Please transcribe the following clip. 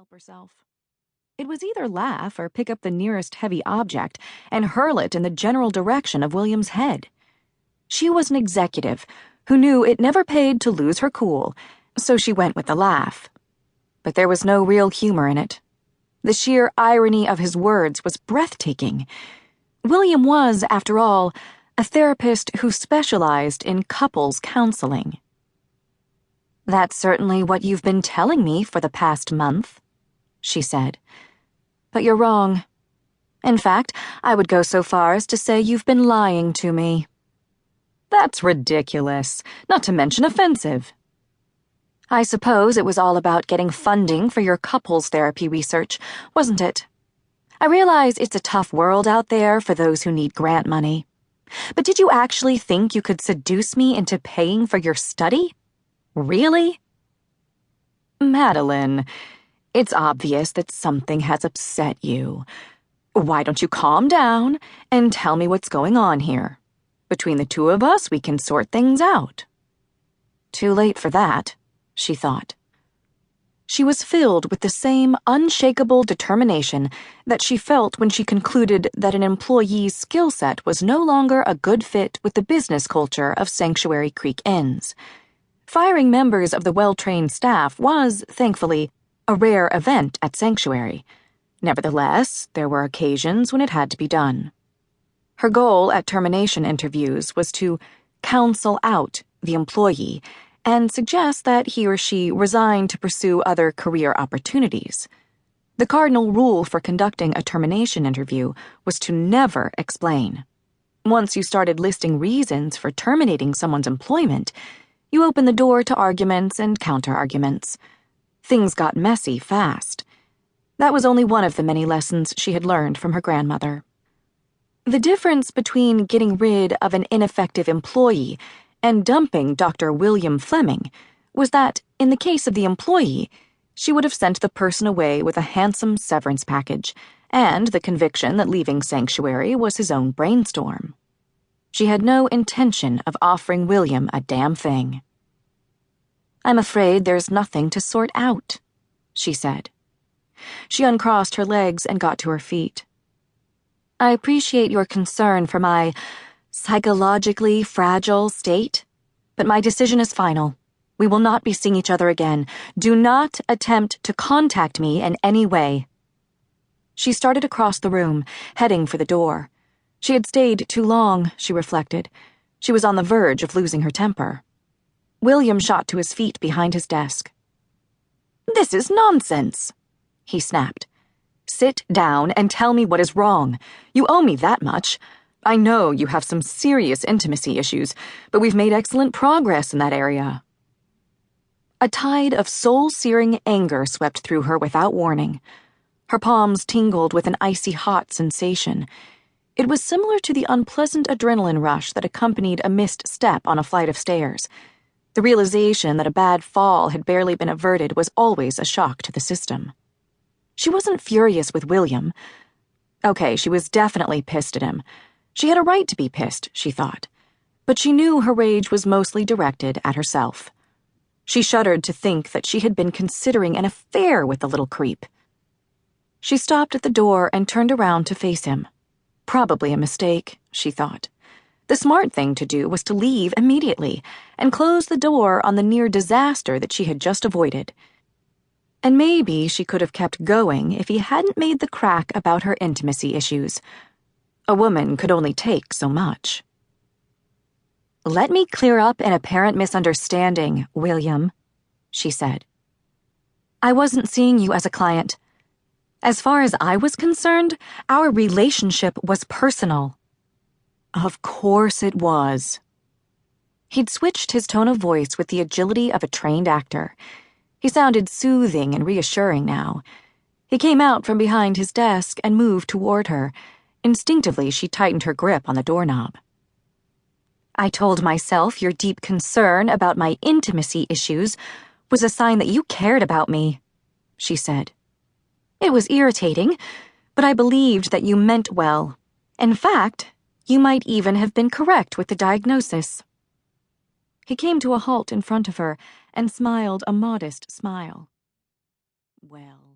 help herself. It was either laugh or pick up the nearest heavy object and hurl it in the general direction of William's head. She was an executive who knew it never paid to lose her cool, so she went with the laugh. But there was no real humor in it. The sheer irony of his words was breathtaking. William was, after all, a therapist who specialized in couples counseling. "That's certainly what you've been telling me for the past month," she said. "But you're wrong. In fact, I would go so far as to say you've been lying to me." "That's ridiculous, not to mention offensive." "I suppose it was all about getting funding for your couples therapy research, wasn't it? I realize it's a tough world out there for those who need grant money. But did you actually think you could seduce me into paying for your study? Really?" "Madeline, it's obvious that something has upset you. Why don't you calm down and tell me what's going on here? Between the two of us, we can sort things out." Too late for that, she thought. She was filled with the same unshakable determination that she felt when she concluded that an employee's skill set was no longer a good fit with the business culture of Sanctuary Creek Inns. Firing members of the well-trained staff was, thankfully, a rare event at Sanctuary. Nevertheless, there were occasions when it had to be done. Her goal at termination interviews was to counsel out the employee and suggest that he or she resign to pursue other career opportunities. The cardinal rule for conducting a termination interview was to never explain. Once you started listing reasons for terminating someone's employment, you opened the door to arguments and counter-arguments. Things got messy fast. That was only one of the many lessons she had learned from her grandmother. The difference between getting rid of an ineffective employee and dumping Dr. William Fleming was that, in the case of the employee, she would have sent the person away with a handsome severance package and the conviction that leaving Sanctuary was his own brainstorm. She had no intention of offering William a damn thing. "I'm afraid there's nothing to sort out," she said. She uncrossed her legs and got to her feet. "I appreciate your concern for my psychologically fragile state, but my decision is final. We will not be seeing each other again. Do not attempt to contact me in any way." She started across the room, heading for the door. She had stayed too long, she reflected. She was on the verge of losing her temper. William shot to his feet behind his desk. "This is nonsense," he snapped. "Sit down and tell me what is wrong. You owe me that much. I know you have some serious intimacy issues, but we've made excellent progress in that area." A tide of soul-searing anger swept through her without warning. Her palms tingled with an icy hot sensation. It was similar to the unpleasant adrenaline rush that accompanied a missed step on a flight of stairs. The realization that a bad fall had barely been averted was always a shock to the system. She wasn't furious with William. Okay, she was definitely pissed at him. She had a right to be pissed, she thought. But she knew her rage was mostly directed at herself. She shuddered to think that she had been considering an affair with the little creep. She stopped at the door and turned around to face him. Probably a mistake, she thought. The smart thing to do was to leave immediately and close the door on the near disaster that she had just avoided. And maybe she could have kept going if he hadn't made the crack about her intimacy issues. A woman could only take so much. "Let me clear up an apparent misunderstanding, William," she said. "I wasn't seeing you as a client. As far as I was concerned, our relationship was personal." "Of course it was." He'd switched his tone of voice with the agility of a trained actor. He sounded soothing and reassuring now. He came out from behind his desk and moved toward her. Instinctively, she tightened her grip on the doorknob. "I told myself your deep concern about my intimacy issues was a sign that you cared about me," she said. "It was irritating, but I believed that you meant well. In fact, you might even have been correct with the diagnosis." He came to a halt in front of her and smiled a modest smile. "Well."